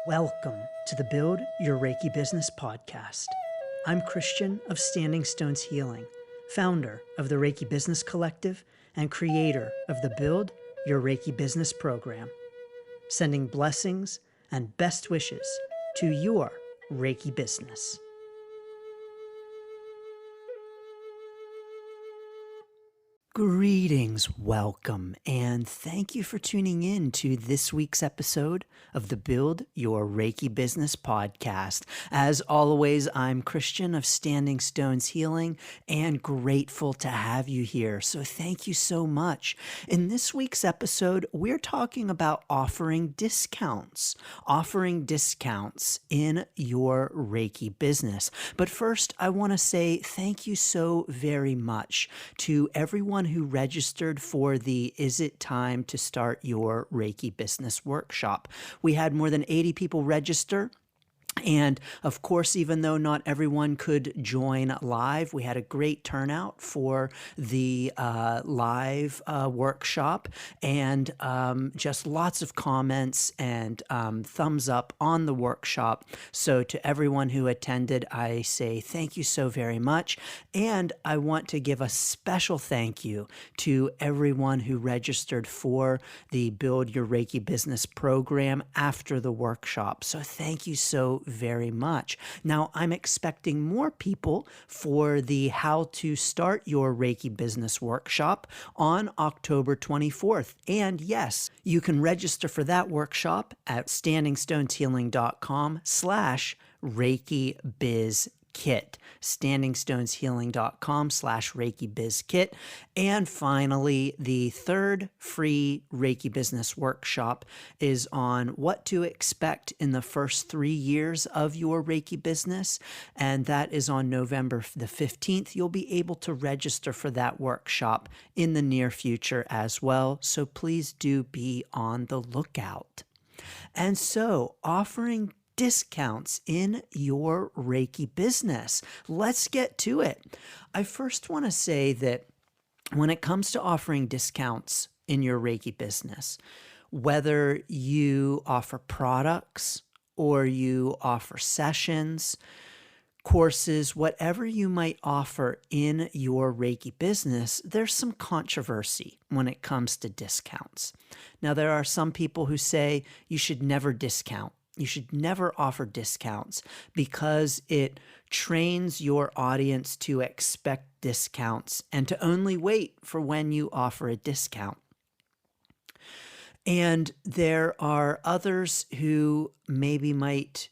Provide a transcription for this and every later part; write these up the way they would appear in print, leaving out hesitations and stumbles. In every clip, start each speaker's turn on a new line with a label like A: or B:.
A: Welcome to the Build Your Reiki Business podcast. I'm Christian of Standing Stones Healing, founder of the Reiki Business Collective and creator of the Build Your Reiki Business program, sending blessings and best wishes to your Reiki business. Greetings, welcome, and thank you for tuning in to this week's episode of the Build Your Reiki Business podcast. As always, I'm Christian of Standing Stones Healing and grateful to have you here. So thank you so much. In this week's episode, we're talking about offering discounts in your Reiki business. But first, I want to say thank you so very much to everyone who registered for the Is It Time to Start Your Reiki Business workshop. We had more than 80 people register. And of course, even though not everyone could join live, we had a great turnout for the live workshop, and just lots of comments and thumbs up on the workshop. So to everyone who attended, I say thank you so very much. And I want to give a special thank you to everyone who registered for the Build Your Reiki Business program after the workshop. So thank you so very much. Now, I'm expecting more people for the How to Start Your Reiki Business workshop on October 24th. And yes, you can register for that workshop at standingstoneshealing.com/ReikiBizKit. standingstoneshealing.com/ReikiBizKit. And finally, the third free Reiki Business workshop is on what to expect in the first 3 years of your Reiki business. And that is on November the 15th. You'll be able to register for that workshop in the near future as well. So please do be on the lookout. And so, offering discounts in your Reiki business. Let's get to it. I first want to say that when it comes to offering discounts in your Reiki business, whether you offer products or you offer sessions, courses, whatever you might offer in your Reiki business, there's some controversy when it comes to discounts. Now, there are some people who say you should never discount. You should never offer discounts because it trains your audience to expect discounts and to only wait for when you offer a discount. And there are others who maybe might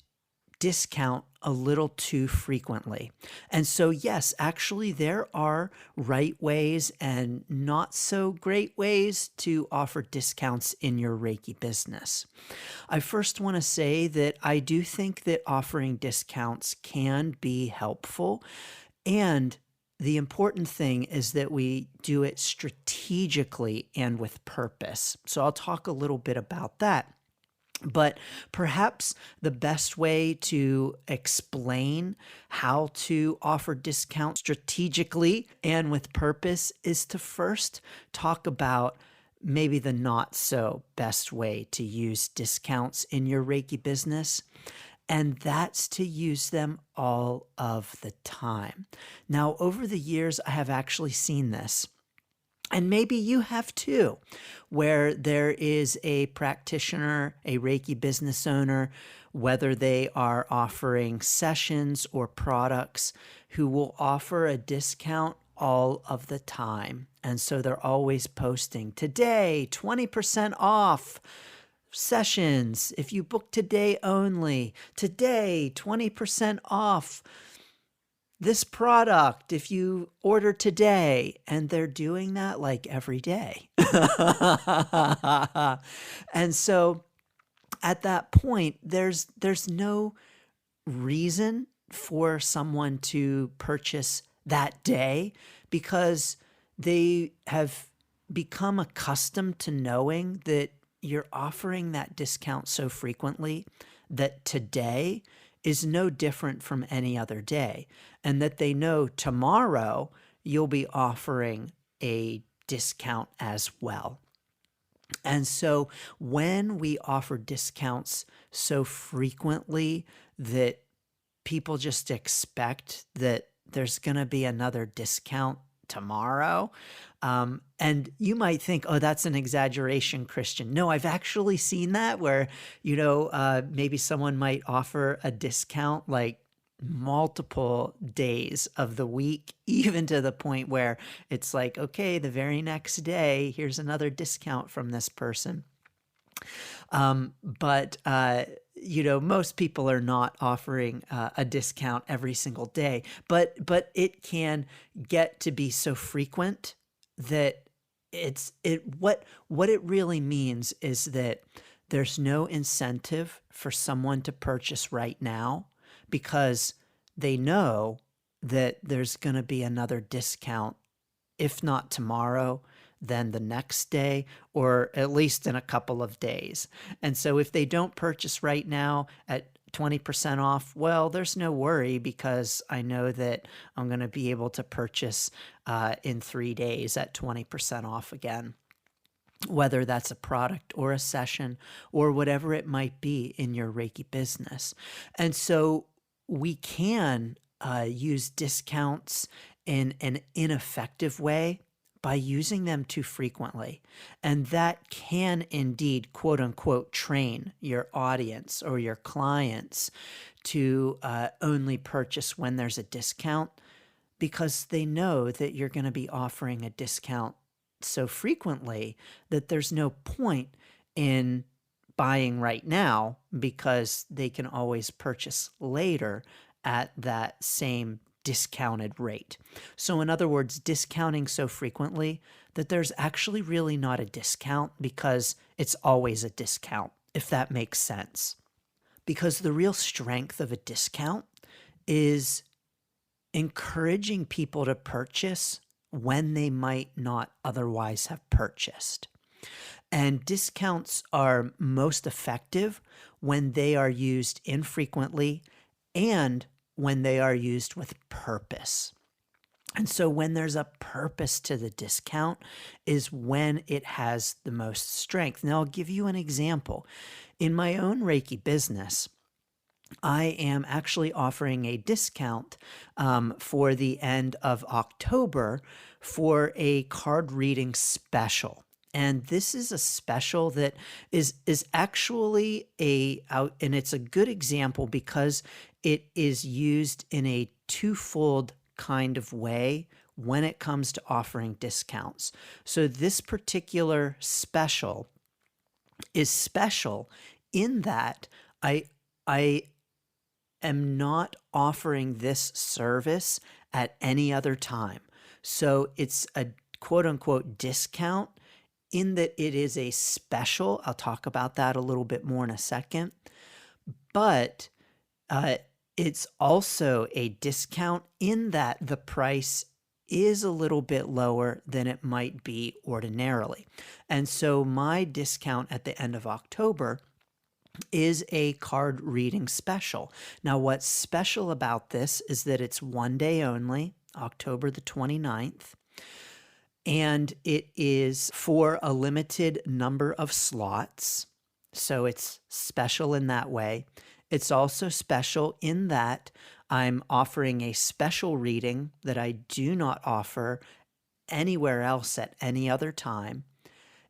A: discount a little too frequently. And so, yes, actually, there are right ways and not so great ways to offer discounts in your Reiki business. I first want to say that I do think that offering discounts can be helpful. And the important thing is that we do it strategically and with purpose. So I'll talk a little bit about that. But perhaps the best way to explain how to offer discounts strategically and with purpose is to first talk about maybe the not so best way to use discounts in your Reiki business. And that's to use them all of the time. Now, over the years, I have actually seen this. And maybe you have too, where there is a practitioner, a Reiki business owner, whether they are offering sessions or products, who will offer a discount all of the time. And so they're always posting, today, 20% off sessions. If you book today only, today, 20% off this product if you order today. And they're doing that like every day. And so at that point, there's no reason for someone to purchase that day because they have become accustomed to knowing that you're offering that discount so frequently that today is no different from any other day, and that they know tomorrow you'll be offering a discount as well. And so when we offer discounts so frequently that people just expect that there's going to be another discount tomorrow. And you might think, oh, that's an exaggeration, Christian. No, I've actually seen that where, maybe someone might offer a discount like multiple days of the week, even to the point where it's like, okay, the very next day, here's another discount from this person. But most people are not offering a discount every single day. But it can get to be so frequent that what it really means is that there's no incentive for someone to purchase right now because they know that there's going to be another discount, if not tomorrow, then the next day, or at least in a couple of days. And so if they don't purchase right now at 20% off, well, there's no worry because I know that I'm going to be able to purchase in 3 days at 20% off again, whether that's a product or a session or whatever it might be in your Reiki business. And so we can use discounts in an ineffective way by using them too frequently. And that can indeed, quote unquote, train your audience or your clients to only purchase when there's a discount because they know that you're going to be offering a discount so frequently that there's no point in buying right now because they can always purchase later at that same discounted rate. So in other words, discounting so frequently that there's actually really not a discount because it's always a discount, if that makes sense. Because the real strength of a discount is encouraging people to purchase when they might not otherwise have purchased. And discounts are most effective when they are used infrequently and when they are used with purpose. And so when there's a purpose to the discount is when it has the most strength. Now, I'll give you an example. In my own Reiki business, I am actually offering a discount for the end of October for a card reading special. And this is a special that is actually and it's a good example because it is used in a twofold kind of way when it comes to offering discounts. So this particular special is special in that I am not offering this service at any other time. So it's a quote unquote discount in that it is a special. I'll talk about that a little bit more in a second. But it's also a discount in that the price is a little bit lower than it might be ordinarily. And so my discount at the end of October is a card reading special. Now, what's special about this is that it's one day only, October the 29th, and it is for a limited number of slots. So it's special in that way. It's also special in that I'm offering a special reading that I do not offer anywhere else at any other time.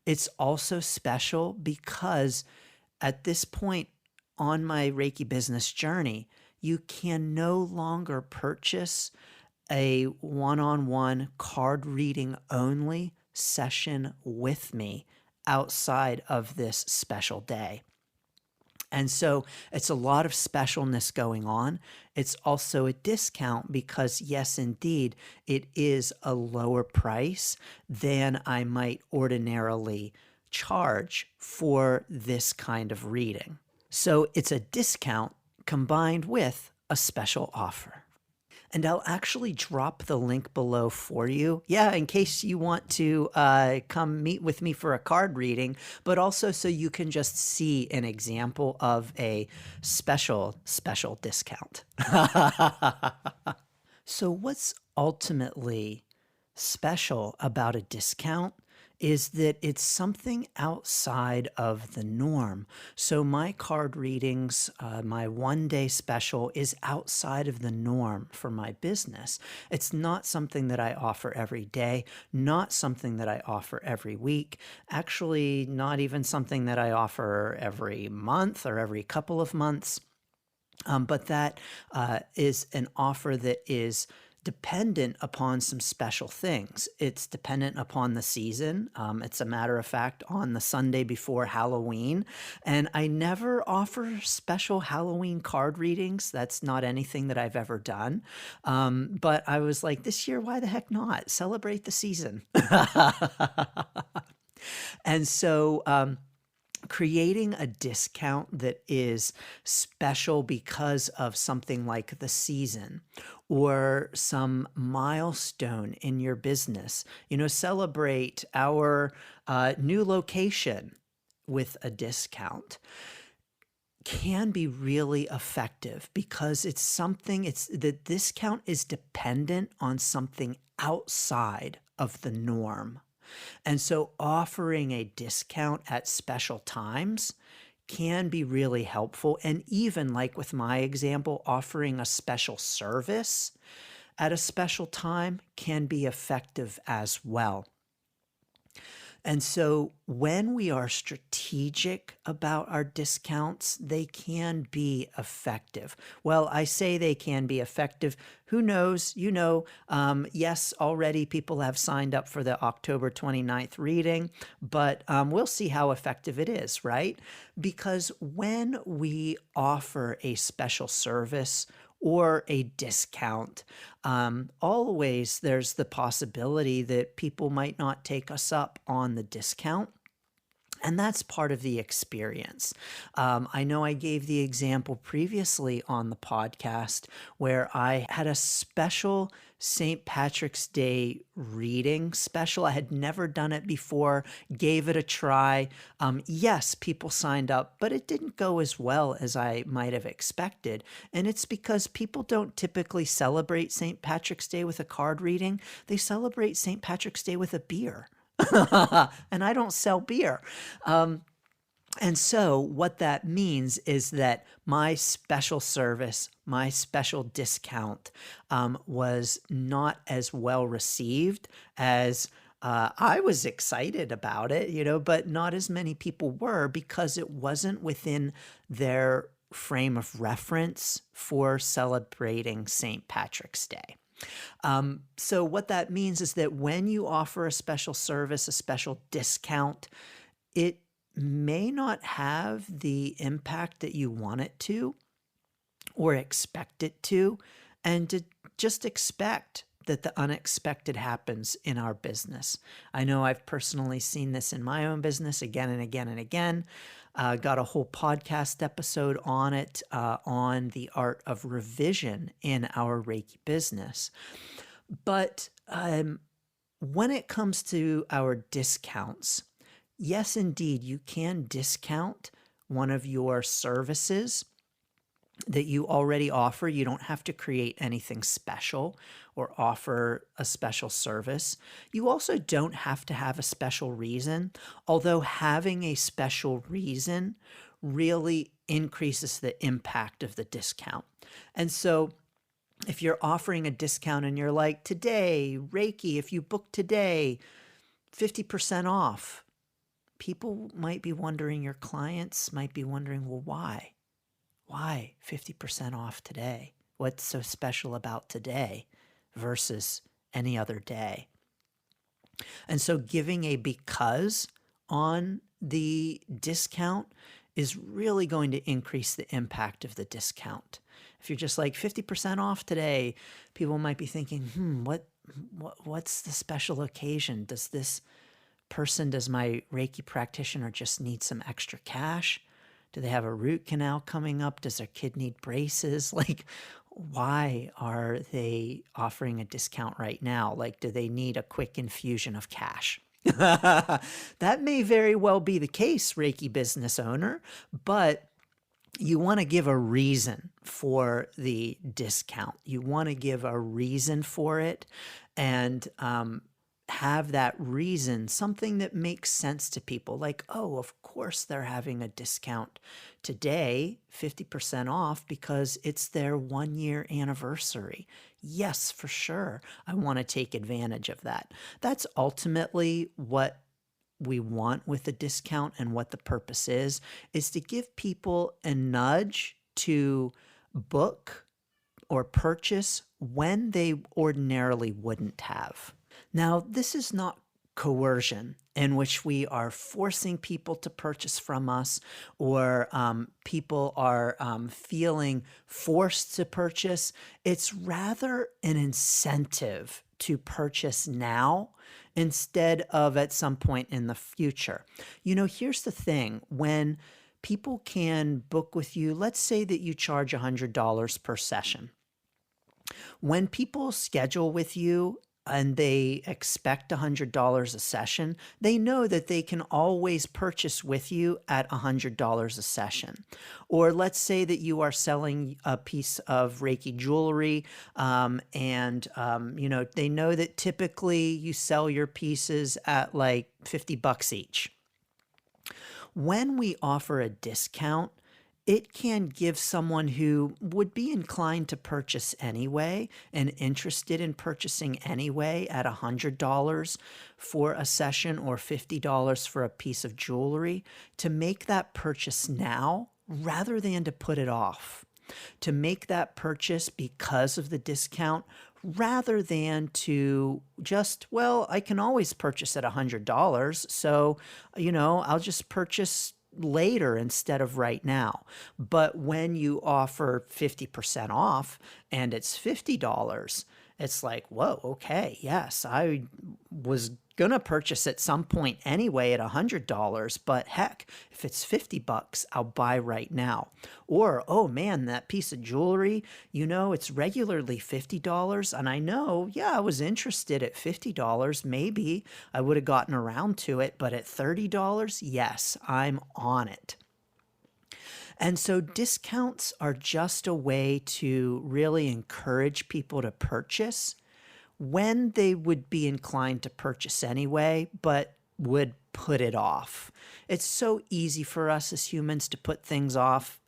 A: It's also special because at this point on my Reiki business journey, you can no longer purchase a one-on-one card reading only session with me outside of this special day. And so it's a lot of specialness going on. It's also a discount because, yes, indeed, it is a lower price than I might ordinarily charge for this kind of reading. So it's a discount combined with a special offer. And I'll actually drop the link below for you. Yeah, in case you want to come meet with me for a card reading, but also so you can just see an example of a special discount. So what's ultimately special about a discount is that it's something outside of the norm. So my card readings, my 1 day special is outside of the norm for my business. It's not something that I offer every day, not something that I offer every week, actually not even something that I offer every month or every couple of months. But that is an offer that is dependent upon some special things. It's dependent upon the season. It's a matter of fact on the Sunday before Halloween. And I never offer special Halloween card readings. That's not anything that I've ever done. But I was like, this year, why the heck not? Celebrate the season. And so, creating a discount that is special because of something like the season or some milestone in your business. Celebrate our new location with a discount can be really effective because the discount is dependent on something outside of the norm. And so offering a discount at special times can be really helpful. And even like with my example, offering a special service at a special time can be effective as well. And so when we are strategic about our discounts, they can be effective. Well, I say they can be effective. Who knows? Yes, already people have signed up for the October 29th reading, but we'll see how effective it is, right? Because when we offer a special service or a discount, always there's the possibility that people might not take us up on the discount. And that's part of the experience. I know I gave the example previously on the podcast where I had a special St. Patrick's Day reading special. I had never done it before, gave it a try. Yes, people signed up, but it didn't go as well as I might have expected. And it's because people don't typically celebrate St. Patrick's Day with a card reading. They celebrate St. Patrick's Day with a beer. And I don't sell beer. And so what that means is that my special service, my special discount was not as well received as I was excited about it, but not as many people were because it wasn't within their frame of reference for celebrating St. Patrick's Day. So what that means is that when you offer a special service, a special discount, it may not have the impact that you want it to or expect it to, and to just expect that the unexpected happens in our business. I know I've personally seen this in my own business again and again and again. Got a whole podcast episode on it, on the art of revision in our Reiki business. But when it comes to our discounts, yes, indeed, you can discount one of your services that you already offer. You don't have to create anything special or offer a special service. You also don't have to have a special reason, although having a special reason really increases the impact of the discount. And so if you're offering a discount and you're like, today, Reiki, if you book today, 50% off, people might be wondering, your clients might be wondering, well, why? Why 50% off today? What's so special about today versus any other day? And so giving a because on the discount is really going to increase the impact of the discount. If you're just like 50% off today, people might be thinking, what's the special occasion? Does my Reiki practitioner just need some extra cash? Do they have a root canal coming up? Does their kid need braces? Like, why are they offering a discount right now? Like, do they need a quick infusion of cash? That may very well be the case, Reiki business owner, but you want to give a reason for the discount. You want to give a reason for it, and have that reason, something that makes sense to people, like, oh, of course they're having a discount today, 50% off, because it's their 1 year anniversary. Yes, for sure. I want to take advantage of that. That's ultimately what we want with a discount, and what the purpose is to give people a nudge to book or purchase when they ordinarily wouldn't have. Now, this is not coercion in which we are forcing people to purchase from us, or people are feeling forced to purchase. It's rather an incentive to purchase now instead of at some point in the future. Here's the thing. When people can book with you, let's say that you charge $100 per session. When people schedule with you and they expect $100 a session, they know that they can always purchase with you at $100 a session. Or let's say that you are selling a piece of Reiki jewelry, and they know that typically you sell your pieces at like $50 each. When we offer a discount, it can give someone who would be inclined to purchase anyway and interested in purchasing anyway at $100 for a session or $50 for a piece of jewelry to make that purchase now rather than to put it off. To make that purchase because of the discount rather than to just, well, I can always purchase at $100, so, I'll just purchase later instead of right now. But when you offer 50% off and it's $50, it's like, whoa, okay, yes, I was gonna purchase at some point anyway at $100, but heck, if it's $50, I'll buy right now. Or, oh man, that piece of jewelry, it's regularly $50, and I know, yeah, I was interested at $50, maybe I would have gotten around to it, but at $30, yes, I'm on it. And so discounts are just a way to really encourage people to purchase when they would be inclined to purchase anyway, but would put it off. It's so easy for us as humans to put things off.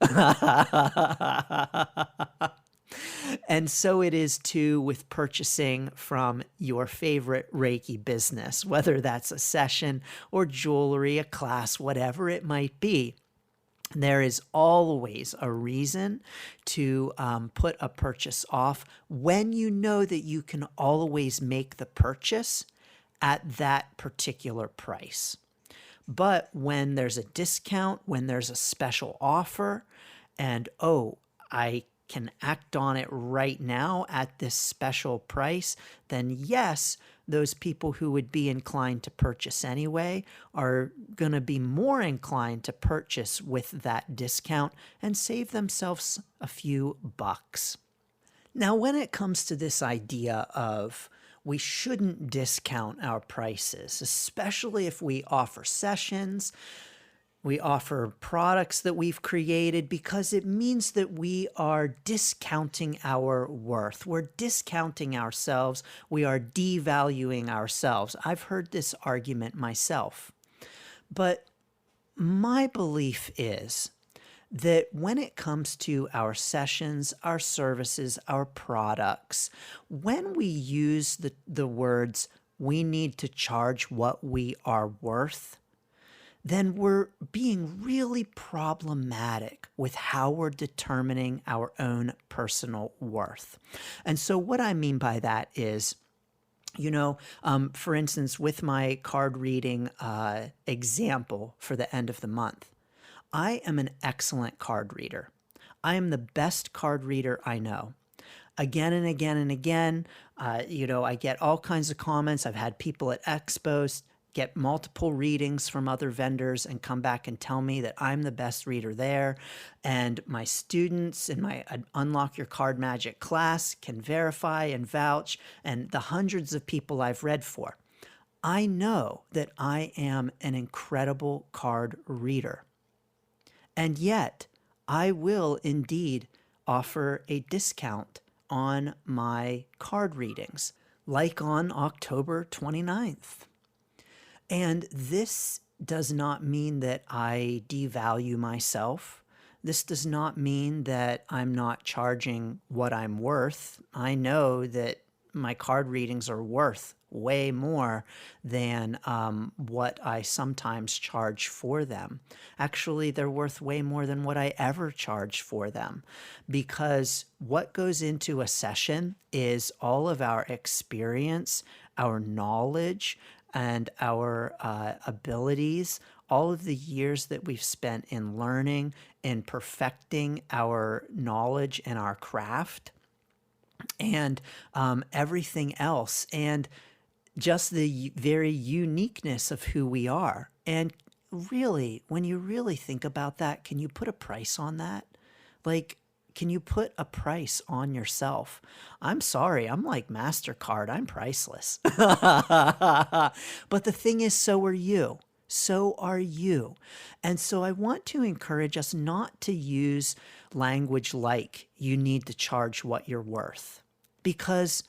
A: And so it is too with purchasing from your favorite Reiki business, whether that's a session or jewelry, a class, whatever it might be. There is always a reason to put a purchase off when you know that you can always make the purchase at that particular price. But when there's a discount, when there's a special offer, and oh, I can act on it right now at this special price, then yes, those people who would be inclined to purchase anyway are going to be more inclined to purchase with that discount and save themselves a few bucks. Now, when it comes to this idea of we shouldn't discount our prices, especially if we offer sessions, we offer products that we've created, because it means that we are discounting our worth. We're discounting ourselves. We are devaluing ourselves. I've heard this argument myself. But my belief is that when it comes to our sessions, our services, our products, when we use the words, we need to charge what we are worth, then we're being really problematic with how we're determining our own personal worth. And so what I mean by that is, for instance, with my card reading example for the end of the month, I am an excellent card reader. I am the best card reader I know. Again and again and again, I get all kinds of comments. I've had people at expos get multiple readings from other vendors and come back and tell me that I'm the best reader there. And my students in my Unlock Your Card Magic class can verify and vouch, and the hundreds of people I've read for. I know that I am an incredible card reader. And yet, I will indeed offer a discount on my card readings. like on October 29th. And this does not mean that I devalue myself. This does not mean that I'm not charging what I'm worth. I know that my card readings are worth way more than what I sometimes charge for them. Actually, they're worth way more than what I ever charge for them, because what goes into a session is all of our experience, our knowledge, and our abilities, all of the years that we've spent in learning and perfecting our knowledge and our craft, and everything else, and just the very uniqueness of who we are. And really, when you really think about that, can you put a price on that? Like, can you put a price on yourself? I'm sorry, I'm like MasterCard, I'm priceless. But the thing is, so are you. So are you. And so I want to encourage us not to use language like you need to charge what you're worth, because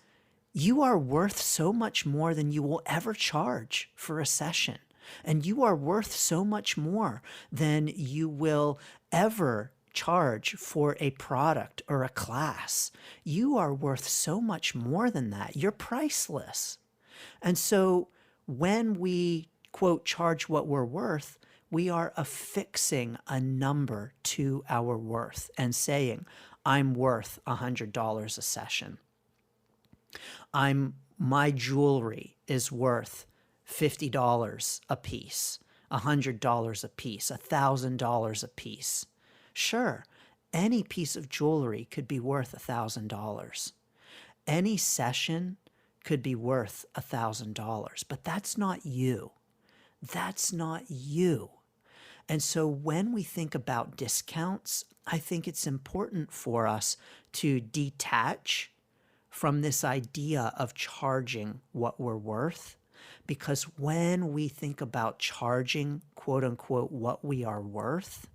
A: you are worth so much more than you will ever charge for a session. And you are worth so much more than you will ever charge for a product or a class. You are worth so much more than that. You're priceless. And so when we, quote, charge what we're worth, we are affixing a number to our worth and saying, I'm worth $100 a session. My jewelry is worth $50 a piece, $100 a piece, $1,000 a piece. Sure, any piece of jewelry could be worth $1,000. Any session could be worth $1,000, but that's not you. That's not you. And so when we think about discounts, I think it's important for us to detach from this idea of charging what we're worth, because when we think about charging, quote unquote, what we are worth,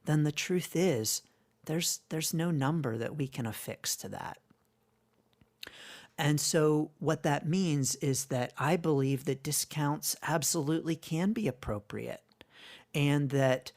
A: then the truth is there's no number that we can affix to that. And so what that means is that I believe that discounts absolutely can be appropriate, and that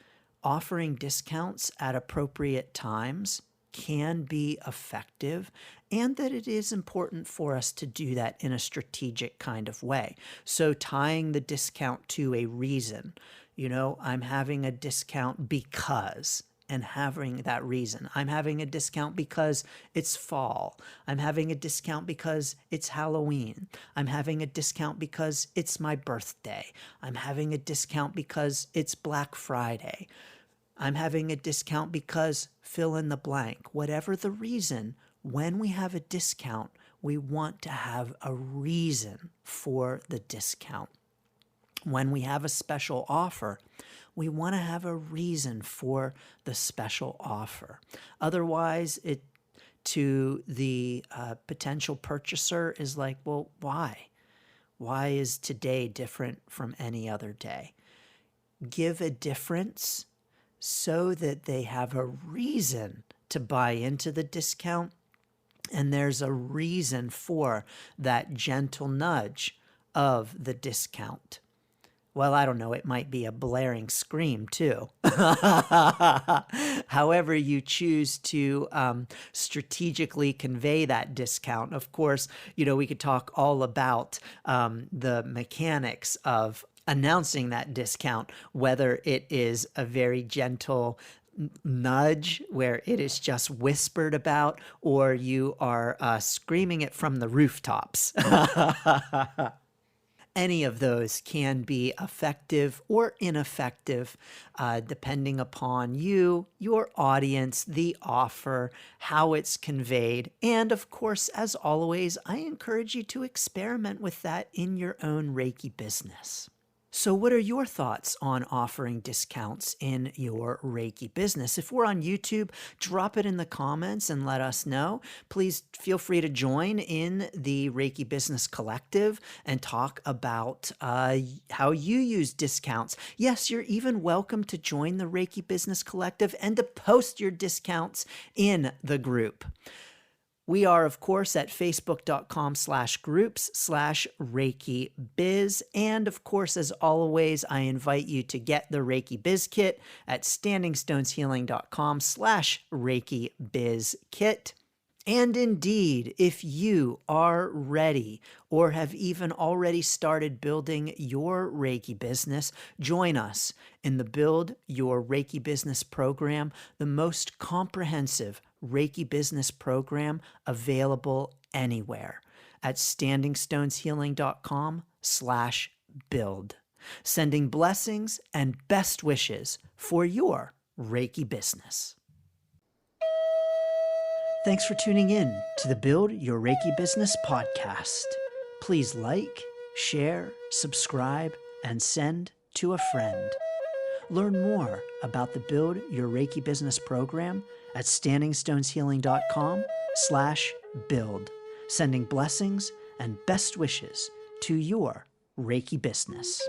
A: offering discounts at appropriate times can be effective, and that it is important for us to do that in a strategic kind of way. So tying the discount to a reason, I'm having a discount because, and having that reason. I'm having a discount because it's fall. I'm having a discount because it's Halloween. I'm having a discount because it's my birthday. I'm having a discount because it's Black Friday. I'm having a discount because fill in the blank. Whatever the reason, when we have a discount, we want to have a reason for the discount. When we have a special offer, we want to have a reason for the special offer. Otherwise, it to the potential purchaser is like, well, why? Why is today different from any other day? Give a difference so that they have a reason to buy into the discount, and there's a reason for that gentle nudge of the discount. Well, I don't know, it might be a blaring scream too. However you choose to strategically convey that discount. Of course, we could talk all about the mechanics of announcing that discount, whether it is a very gentle nudge where it is just whispered about, or you are screaming it from the rooftops. Any of those can be effective or ineffective, depending upon you, your audience, the offer, how it's conveyed. And of course, as always, I encourage you to experiment with that in your own Reiki business. So what are your thoughts on offering discounts in your Reiki business? If we're on YouTube, drop it in the comments and let us know. Please feel free to join in the Reiki Business Collective and talk about how you use discounts. Yes, you're even welcome to join the Reiki Business Collective and to post your discounts in the group. We are, of course, at facebook.com/groups/Reiki Biz. And of course, as always, I invite you to get the Reiki Biz Kit at standingstoneshealing.com/Reiki Biz Kit. And indeed, if you are ready or have even already started building your Reiki business, join us in the Build Your Reiki Business program, the most comprehensive Reiki business program available anywhere at standingstoneshealing.com/build. Sending blessings and best wishes for your Reiki business. Thanks for tuning in to the Build Your Reiki Business podcast. Please like, share, subscribe, and send to a friend. Learn more about the Build Your Reiki Business program at standingstoneshealing.com/build. Sending blessings and best wishes to your Reiki business.